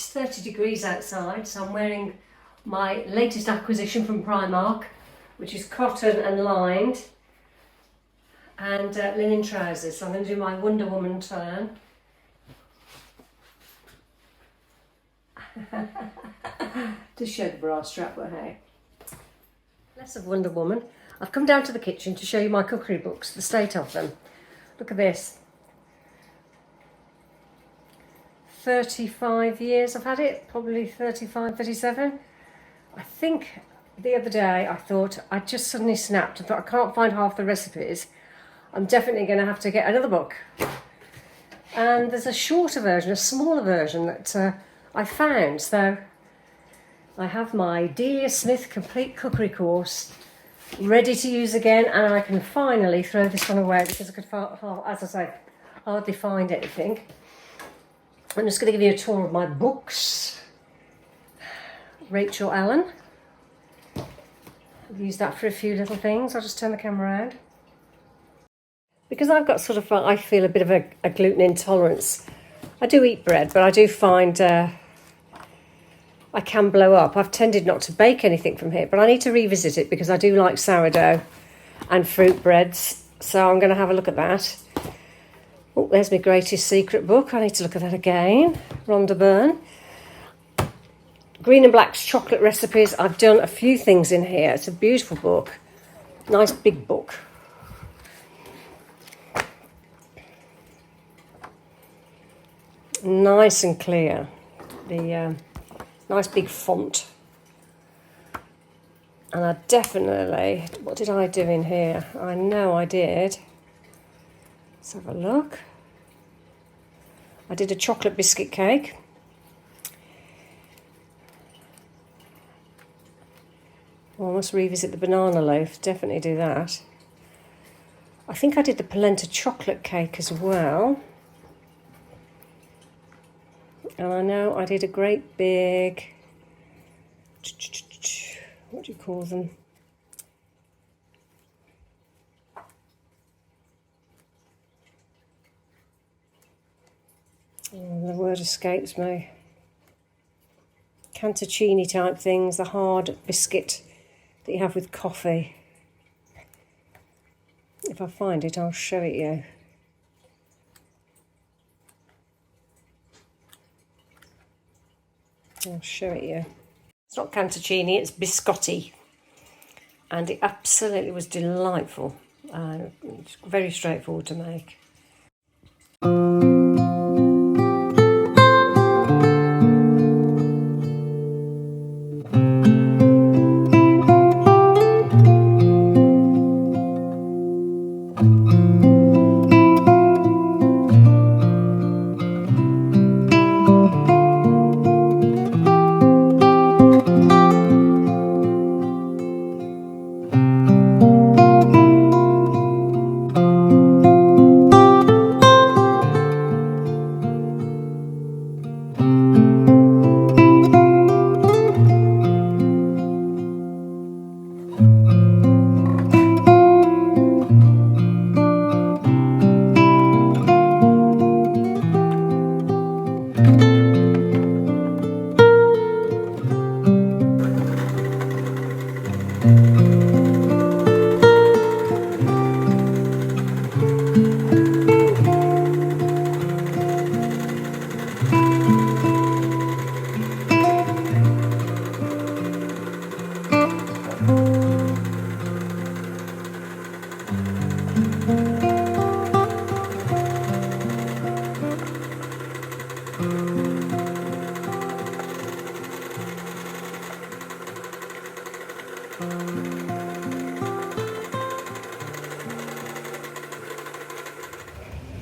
It's 30 degrees outside, so I'm wearing my latest acquisition from Primark, which is cotton and lined, and linen trousers. So I'm going to do my Wonder Woman turn. To show the bra strap, but hey. Less of Wonder Woman. I've come down to the kitchen to show you my cookery books, the state of them. Look at this. 35 years I've had it, probably 35, 37. I think the other day I thought, I just suddenly snapped and thought, I can't find half the recipes. I'm definitely going to have to get another book. And there's a shorter version, a smaller version that I found. So I have my Delia Smith Complete Cookery course ready to use again, and I can finally throw this one away because I could, as I say, hardly find anything. I'm just going to give you a tour of my books. Rachel Allen. I've used that for a few little things. I'll just turn the camera around. Because I've got sort of, I feel a bit of a gluten intolerance. I do eat bread, but I do find I can blow up. I've tended not to bake anything from here, but I need to revisit it because I do like sourdough and fruit breads. So I'm going to have a look at that. Oh, there's my greatest secret book. I need to look at that again. Rhonda Byrne. Green and Black's chocolate recipes. I've done a few things in here. It's a beautiful book. Nice big book. Nice and clear. The nice big font. And I definitely, what did I do in here? I know I did. Let's have a look. I did a chocolate biscuit cake. Well, I must revisit the banana loaf, definitely do that. I think I did the polenta chocolate cake as well. And I know I did a great big, what do you call them? Oh, the word escapes me. Cantuccini type things, the hard biscuit that you have with coffee. If I find it, I'll show it you. I'll show it you. It's not cantuccini, it's biscotti. And it absolutely was delightful. It's very straightforward to make.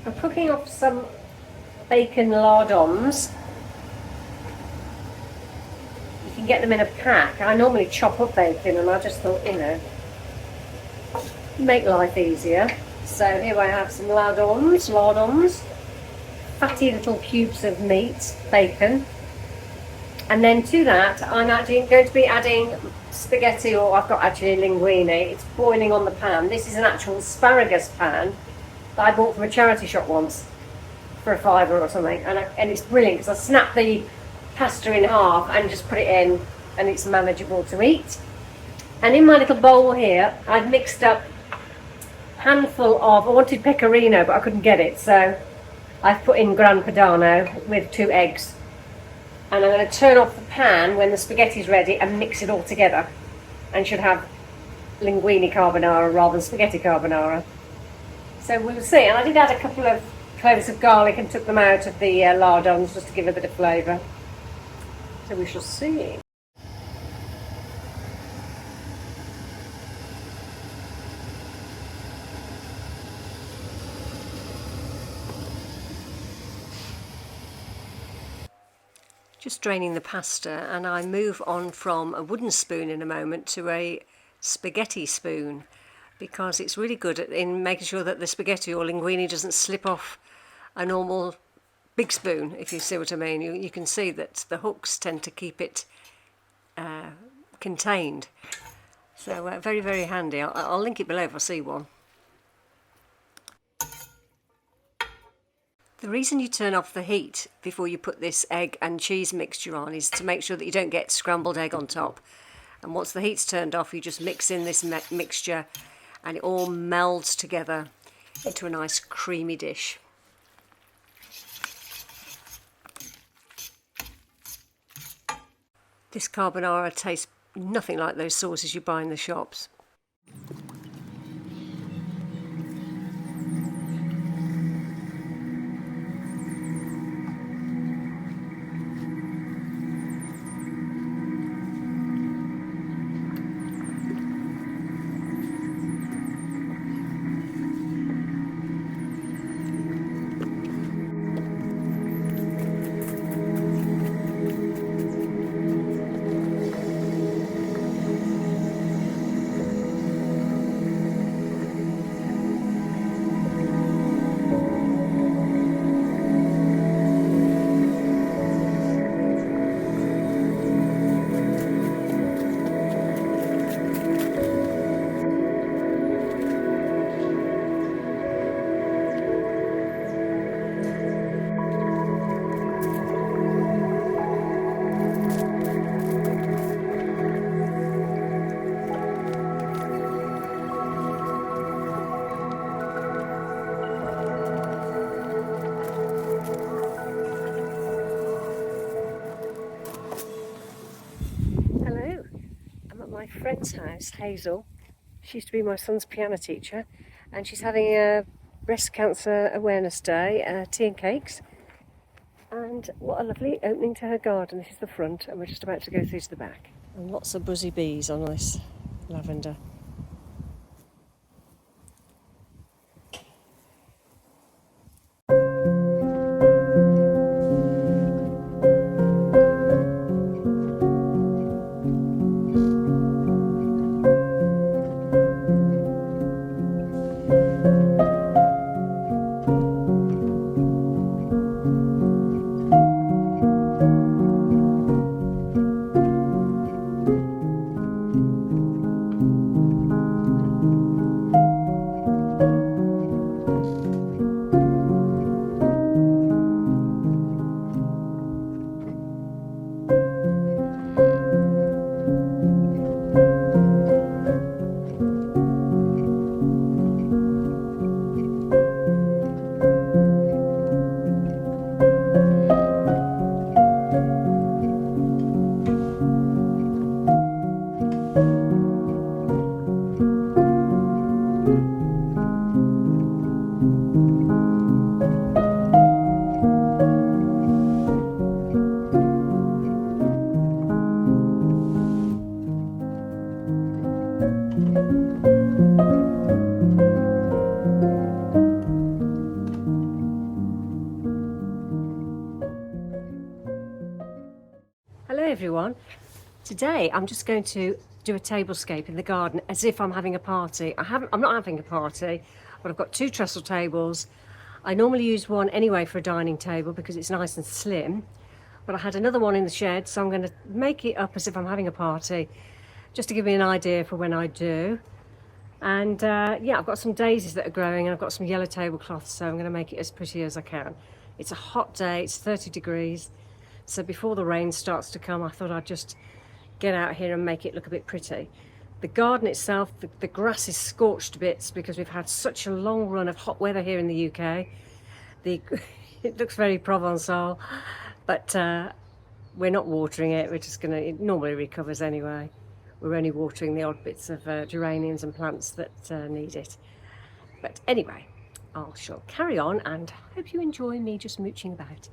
I'm cooking up some bacon lardons. You can get them in a pack. I normally chop up bacon and I just thought, you know, make life easier. So here I have some lardons, fatty little cubes of meat, bacon. And then to that, I'm actually going to be adding spaghetti, or I've got actually linguine. It's boiling on the pan. This is an actual asparagus pan that I bought from a charity shop once for a £5 or something. And it's brilliant because I snap the pasta in half and just put it in, and it's manageable to eat. And in my little bowl here, I've mixed up a handful of, I wanted pecorino but I couldn't get it, so I've put in Gran Padano with 2 eggs. And I'm going to turn off the pan when the spaghetti's ready and mix it all together, and should have linguine carbonara rather than spaghetti carbonara. So we'll see. And I did add a couple of cloves of garlic and took them out of the lardons just to give a bit of flavour. So we shall see. Just draining the pasta, and I move on from a wooden spoon in a moment to a spaghetti spoon, because it's really good in making sure that the spaghetti or linguine doesn't slip off a normal big spoon, if you see what I mean. You can see that the hooks tend to keep it contained. So very, very handy. I'll link it below if I see one. The reason you turn off the heat before you put this egg and cheese mixture on is to make sure that you don't get scrambled egg on top. And once the heat's turned off, you just mix in this mixture and it all melds together into a nice creamy dish. This carbonara tastes nothing like those sauces you buy in the shops. My friend's house, Hazel. She used to be my son's piano teacher, and she's having a breast cancer awareness day, tea and cakes. And what a lovely opening to her garden. This is the front, and we're just about to go through to the back. And lots of buzzy bees on this lavender. Hello everyone. Today I'm just going to do a tablescape in the garden as if I'm having a party. I'm not having a party, but I've got 2 trestle tables. I normally use one anyway for a dining table because it's nice and slim, but I had another one in the shed, so I'm going to make it up as if I'm having a party, just to give me an idea for when I do. And yeah, I've got some daisies that are growing and I've got some yellow tablecloths, so I'm going to make it as pretty as I can. It's a hot day, it's 30 degrees, So before the rain starts to come, I thought I'd just get out here and make it look a bit pretty. The garden itself, the grass is scorched to bits because we've had such a long run of hot weather here in the UK. It looks very Provençal, but we're not watering it. We're just gonna, it normally recovers anyway. We're only watering the odd bits of geraniums and plants that need it. But anyway, I shall carry on and hope you enjoy me just mooching about.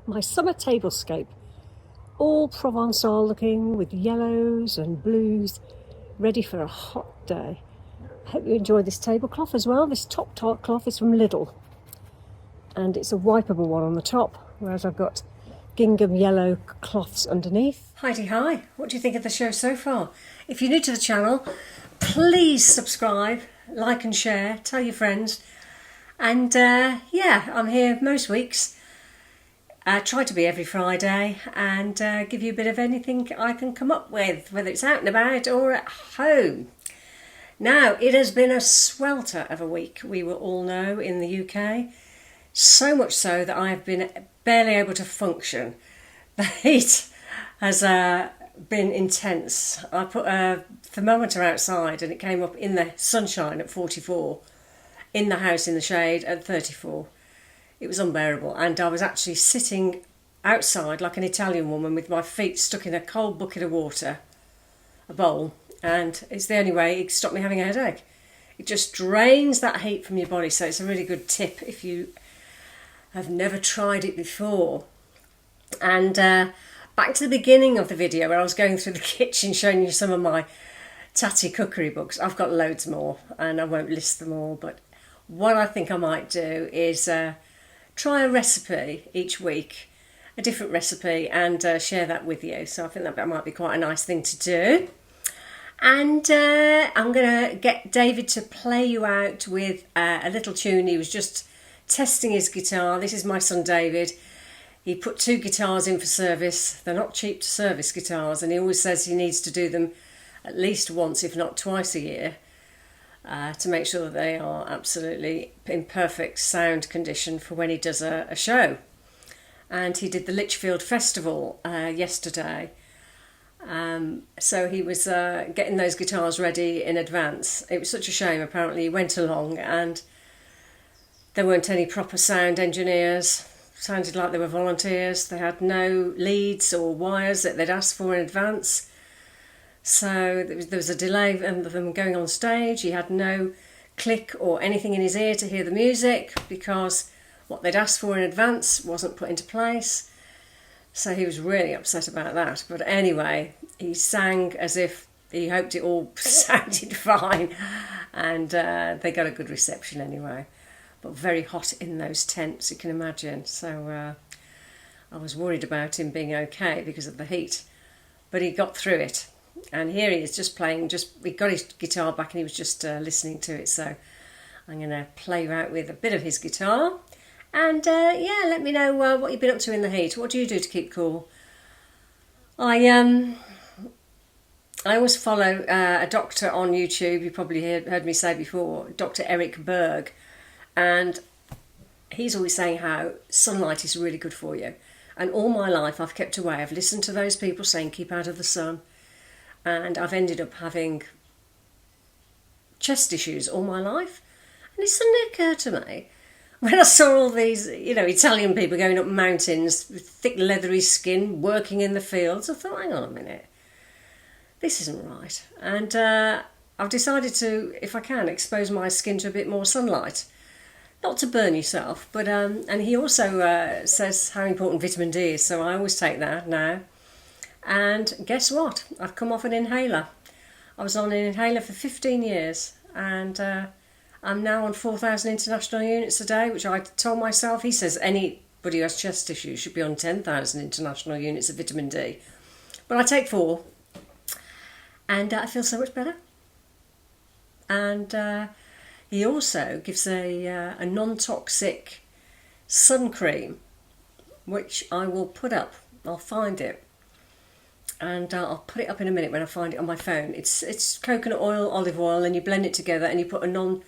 My summer tablescape, all Provençal looking with yellows and blues, ready for a hot day. Hope you enjoy this tablecloth as well. This top cloth is from Lidl and it's a wipeable one on the top, whereas I've got gingham yellow cloths underneath. Heidi, hi, what do you think of the show so far? If you're new to the channel, please subscribe, like and share, tell your friends. And yeah, I'm here most weeks. Try to be every Friday and give you a bit of anything I can come up with, whether it's out and about or at home. Now, it has been a swelter of a week, we will all know, in the UK. So much so that I've been barely able to function. The heat has been intense. I put a thermometer outside and it came up in the sunshine at 44, in the house in the shade at 34. It was unbearable, and I was actually sitting outside like an Italian woman with my feet stuck in a cold bucket of water, a bowl, and it's the only way it can stop me having a headache. It just drains that heat from your body, so it's a really good tip if you have never tried it before. And back to the beginning of the video where I was going through the kitchen showing you some of my tatty cookery books. I've got loads more and I won't list them all, but what I think I might do is try a recipe each week, a different recipe, and share that with you. So I think that might be quite a nice thing to do. And I'm going to get David to play you out with a little tune. He was just testing his guitar. This is my son David. He put 2 guitars in for service. They're not cheap to service, guitars, and he always says he needs to do them at least once, if not twice a year, to make sure that they are absolutely in perfect sound condition for when he does a show. And he did the Lichfield Festival yesterday. So he was getting those guitars ready in advance. It was such a shame. Apparently he went along and there weren't any proper sound engineers. Sounded like they were volunteers. They had no leads or wires that they'd asked for in advance. So there was a delay of them going on stage. He had no click or anything in his ear to hear the music because what they'd asked for in advance wasn't put into place. So he was really upset about that. But anyway, he sang as if he hoped it all sounded fine. And they got a good reception anyway. But very hot in those tents, you can imagine. So I was worried about him being okay because of the heat. But he got through it. And here he is just playing, he got his guitar back and he was just listening to it. So I'm going to play you out with a bit of his guitar. And yeah, let me know what you've been up to in the heat. What do you do to keep cool? I always follow a doctor on YouTube. You probably heard me say before, Dr. Eric Berg. And he's always saying how sunlight is really good for you. And all my life I've kept away. I've listened to those people saying keep out of the sun. And I've ended up having chest issues all my life. And it suddenly occurred to me, when I saw all these, Italian people going up mountains with thick leathery skin, working in the fields, I thought, hang on a minute, this isn't right. And I've decided to, if I can, expose my skin to a bit more sunlight. Not to burn yourself, but, and he also says how important vitamin D is, so I always take that now. And guess what? I've come off an inhaler. I was on an inhaler for 15 years, and I'm now on 4,000 international units a day, which I told myself. He says anybody who has chest issues should be on 10,000 international units of vitamin D. But I take 4, and I feel so much better. And he also gives a non-toxic sun cream, which I will put up. I'll find it. And I'll put it up in a minute when I find it on my phone. It's coconut oil, olive oil, and you blend it together and you put a non-toxic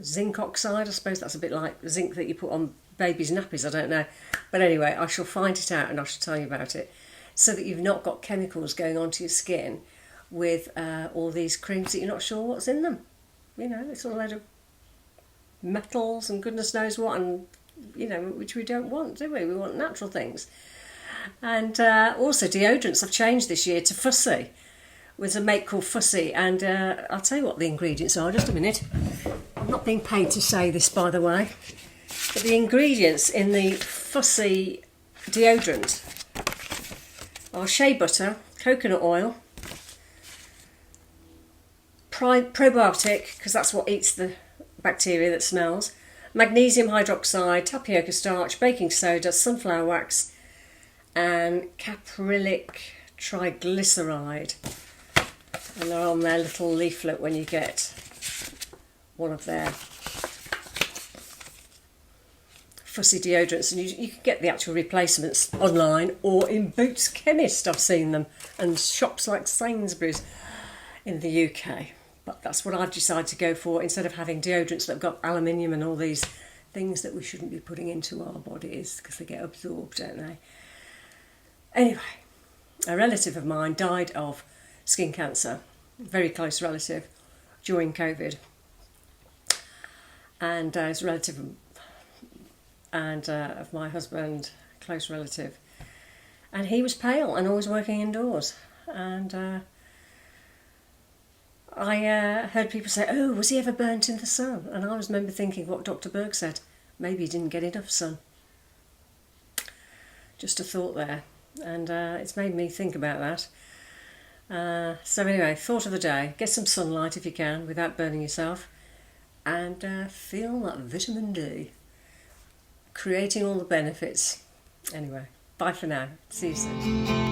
zinc oxide. I suppose that's a bit like zinc that you put on babies' nappies, I don't know. But anyway, I shall find it out and I shall tell you about it. So that you've not got chemicals going onto your skin with all these creams that you're not sure what's in them. It's all a load of metals and goodness knows what, and, which we don't want, do we? We want natural things. And also deodorants I've changed this year to Fussy, with a make called Fussy, and I'll tell you what the ingredients are, just a minute. I'm not being paid to say this, by the way, but the ingredients in the Fussy deodorant are shea butter, coconut oil, probiotic, because that's what eats the bacteria that smells, magnesium hydroxide, tapioca starch, baking soda, sunflower wax, and caprylic triglyceride. And they're on their little leaflet when you get one of their Fussy deodorants. And you can get the actual replacements online or in Boots Chemist, I've seen them, and shops like Sainsbury's in the UK. But that's what I've decided to go for, instead of having deodorants that have got aluminium and all these things that we shouldn't be putting into our bodies because they get absorbed, don't they? Anyway, a relative of mine died of skin cancer, a very close relative, during COVID. And his relative and of my husband, close relative. And he was pale and always working indoors. and I heard people say, oh, was he ever burnt in the sun? And I was remember thinking what Dr. Berg said, maybe he didn't get enough sun. Just a thought there, and it's made me think about that. So anyway, thought of the day, get some sunlight if you can without burning yourself, and feel that vitamin D, creating all the benefits. Anyway, bye for now, see you soon.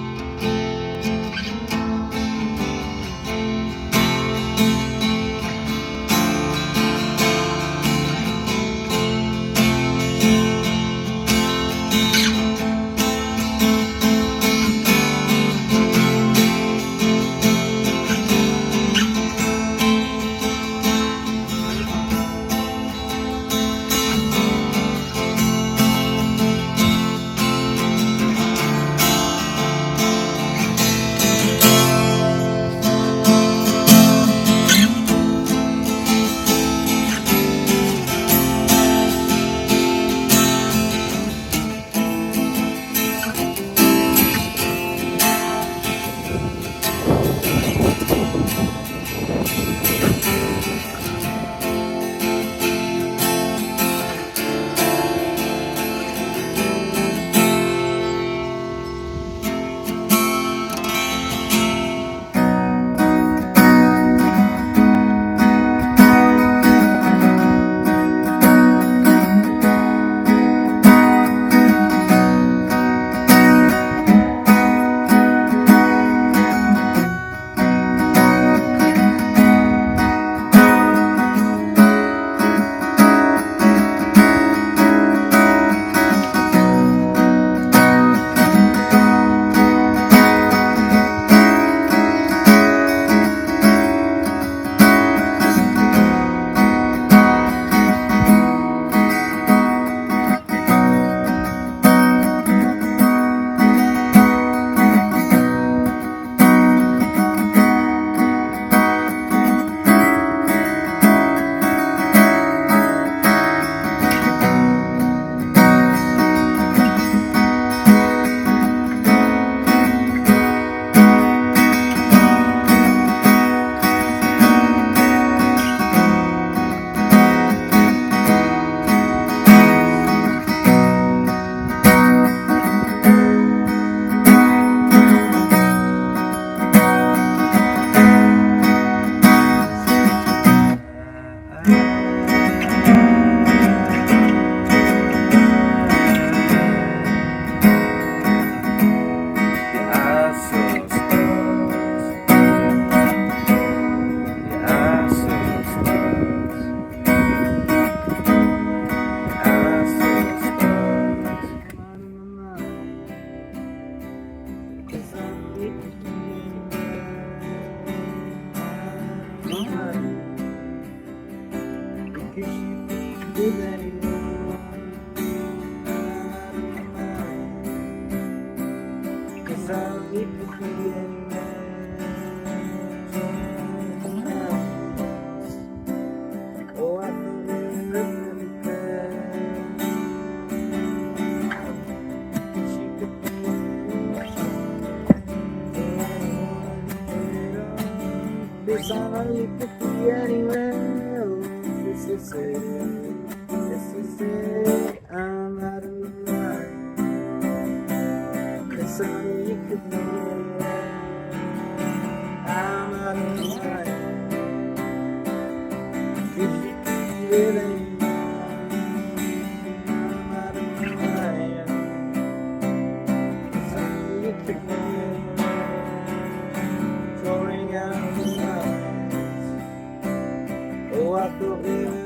You could be anywhere. This is it. This is it. I'm out of my mind. Yes, you could be anywhere. I'm out of my mind. 'Cause you could be anywhere. I'm out of my mind. Yes, you could be anywhere. Pouring out the light. Oh, I thought we were